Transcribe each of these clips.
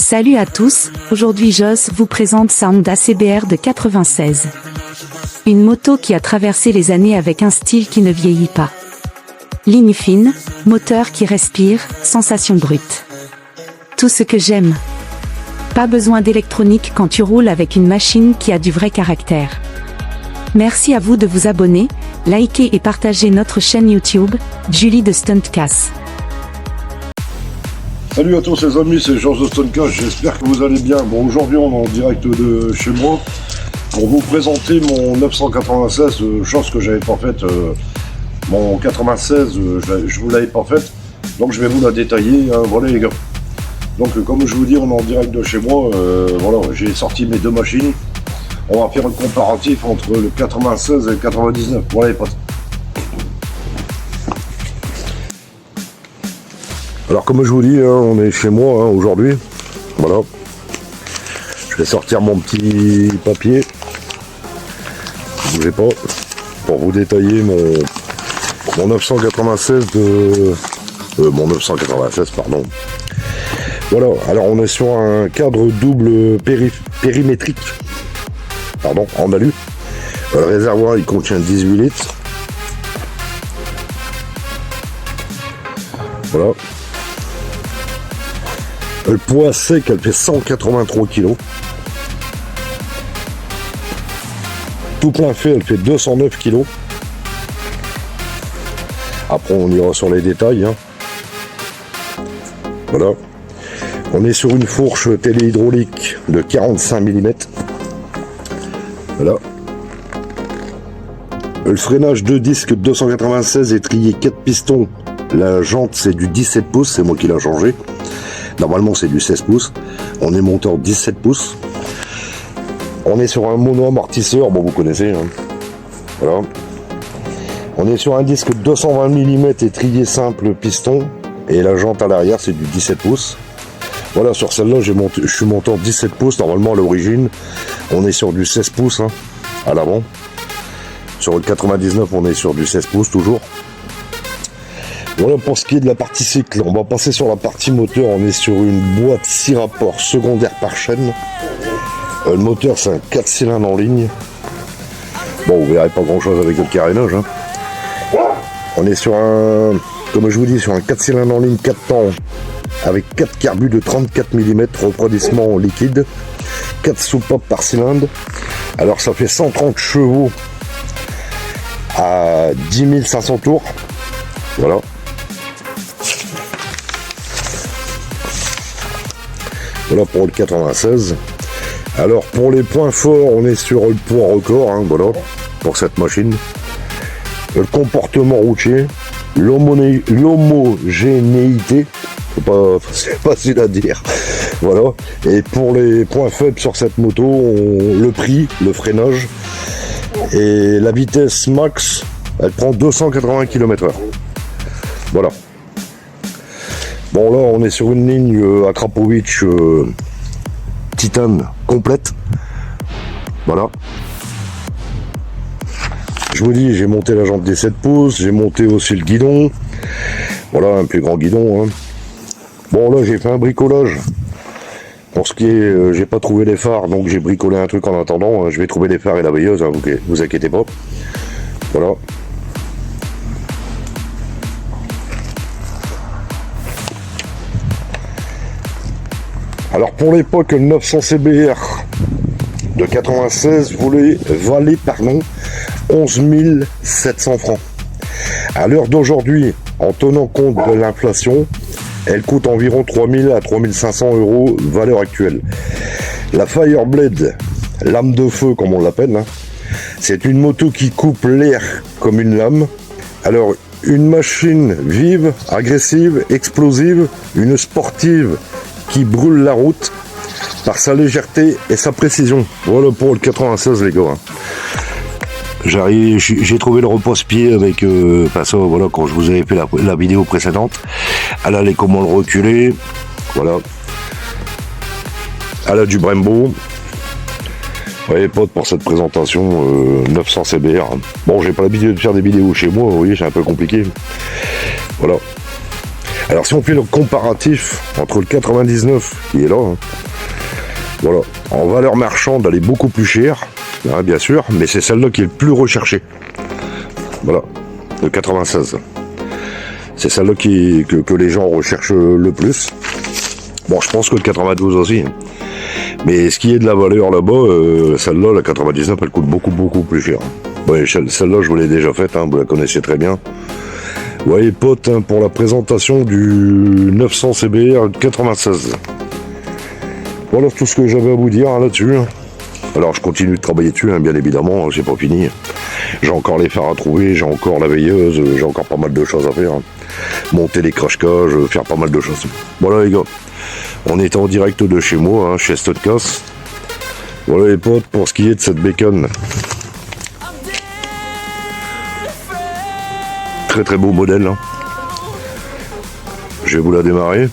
Salut à tous, aujourd'hui Joss vous présente sa Honda CBR de 96. Une moto qui a traversé les années avec un style qui ne vieillit pas. Ligne fine, moteur qui respire, sensation brute. Tout ce que j'aime. Pas besoin d'électronique quand tu roules avec une machine qui a du vrai caractère. Merci à vous de vous abonner, liker et partager notre chaîne YouTube, Julie de Stuntcast. Salut à tous les amis, c'est Georges de Stuntcast, j'espère que vous allez bien. Bon, aujourd'hui on est en direct de chez moi pour vous présenter mon 996, chose que j'avais pas faite. Mon 96, je vous l'avais pas faite, donc je vais vous la détailler, hein, voilà les gars. Donc comme je vous dis, on est en direct de chez moi, voilà, j'ai sorti mes deux machines. On va faire un comparatif entre le 96 et le 99, voilà les potes. Alors comme je vous dis, hein, on est chez moi hein, aujourd'hui, voilà. Je vais sortir mon petit papier, ne bougez pas, pour vous détailler mon 996 de... mon 996, pardon. Voilà, alors on est sur un cadre double périmétrique, pardon, en alu. Le réservoir il contient 18 litres. Voilà. Le poids sec, elle fait 183 kg. Tout plein fait, elle fait 209 kg. Après, on ira sur les détails. Hein. Voilà. On est sur une fourche téléhydraulique de 45 mm. Voilà. Le freinage de disque 296 étrier 4 pistons. La jante, c'est du 17 pouces, c'est moi qui l'ai changé. Normalement c'est du 16 pouces, on est monté en 17 pouces. On est sur un mono-amortisseur, bon vous connaissez. Hein. Voilà. On est sur un disque 220 mm étrier simple piston. Et la jante à l'arrière c'est du 17 pouces. Voilà, sur celle-là je suis monté en 17 pouces, normalement à l'origine. On est sur du 16 pouces hein, à l'avant. Sur le 99 on est sur du 16 pouces toujours. Voilà pour ce qui est de la partie cycle. On va passer sur la partie moteur. On est sur une boîte 6 rapports secondaire par chaîne. Le moteur c'est un 4 cylindres en ligne. Bon vous verrez pas grand chose avec le carénage. Hein. On est sur un, comme je vous dis, sur un 4 cylindres en ligne 4 temps. Avec 4 carbus de 34 mm, refroidissement liquide. 4 soupapes par cylindre. Alors ça fait 130 chevaux à 10 500 tours. Voilà. Voilà pour le 96. Alors pour les points forts, on est sur le poids record, hein, voilà, pour cette machine. Le comportement routier, l'homogénéité, c'est pas facile à dire. Voilà. Et pour les points faibles sur cette moto, le prix, le freinage et la vitesse max, elle prend 280 km/h. Voilà. Bon là on est sur une ligne Akrapovic titane complète. Voilà. Je vous dis, j'ai monté la jante des 7 pouces, j'ai monté aussi le guidon. Voilà, un plus grand guidon. Hein. Bon là j'ai fait un bricolage. Pour ce qui est, j'ai pas trouvé les phares, donc j'ai bricolé un truc en attendant. Je vais trouver les phares et la veilleuse, hein, vous inquiétez pas. Voilà. Alors pour l'époque, le 900 CBR de 96 valait 11 700 francs. À l'heure d'aujourd'hui, en tenant compte de l'inflation, elle coûte environ 3 000 à 3 500 euros valeur actuelle. La Fireblade, lame de feu comme on l'appelle, hein, c'est une moto qui coupe l'air comme une lame. Alors une machine vive, agressive, explosive, une sportive qui brûle la route par sa légèreté et sa précision. Voilà pour le 96 les gars. J'ai trouvé le repose-pied avec ça, voilà, quand je vous avais fait la vidéo précédente. Elle a les commandes reculées. Voilà. Elle a du Brembo. Ouais potes, pour cette présentation 900 CBR. Bon j'ai pas l'habitude de faire des vidéos chez moi, vous voyez c'est un peu compliqué. Voilà. Alors si on fait le comparatif entre le 99 qui est là, hein, voilà, en valeur marchande elle est beaucoup plus chère, hein, bien sûr, mais c'est celle-là qui est le plus recherchée. Voilà, le 96. C'est celle-là que les gens recherchent le plus. Bon, je pense que le 92 aussi. Hein. Mais ce qui est de la valeur là-bas, celle-là, la 99, elle coûte beaucoup plus cher. Ouais, celle-là, je vous l'ai déjà faite, hein, vous la connaissez très bien. Vous voyez, potes, hein, pour la présentation du 900 CBR 96. Voilà tout ce que j'avais à vous dire hein, là-dessus. Alors, je continue de travailler dessus, hein, bien évidemment, j'ai pas fini. J'ai encore les phares à trouver, j'ai encore la veilleuse, j'ai encore pas mal de choses à faire. Hein. Monter les crash-cages, faire pas mal de choses. Voilà les gars, on est en direct de chez moi, hein, chez Studcast. Voilà les potes, pour ce qui est de cette bécane. Très beau modèle. Hein. Je vais vous la démarrer.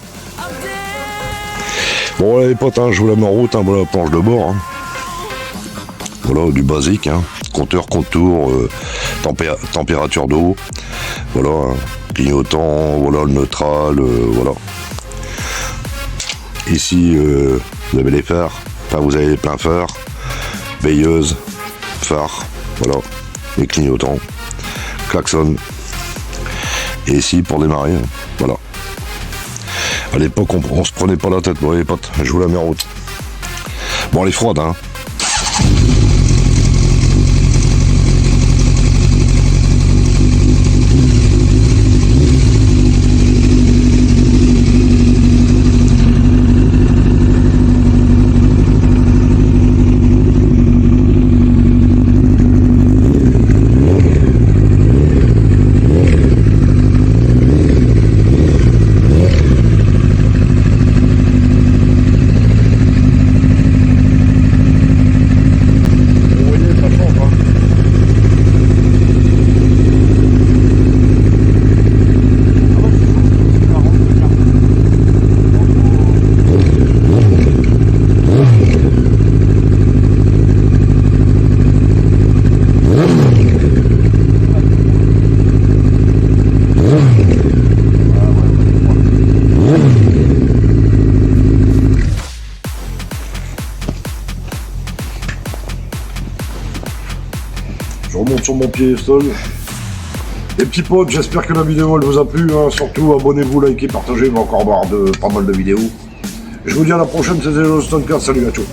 Bon voilà les potes, hein, je vous la mets en route, hein, voilà la planche de bord. Hein. Voilà du basique, hein. Compteur, contour, température d'eau. Voilà, hein. Clignotant, voilà le neutral, voilà. Ici vous avez les phares, enfin vous avez les pleins phares, veilleuse, phare, voilà, les clignotants, klaxon. Et ici pour démarrer, voilà. À l'époque on se prenait pas la tête, bon les potes, je vous la mets en route. Bon elle est froide hein. Je remonte sur mon piédestal. Les petits potes, j'espère que la vidéo elle vous a plu. Hein. Surtout abonnez-vous, likez, partagez, il va encore avoir pas mal de vidéos. Je vous dis à la prochaine, c'était le Studcast. Salut à tous.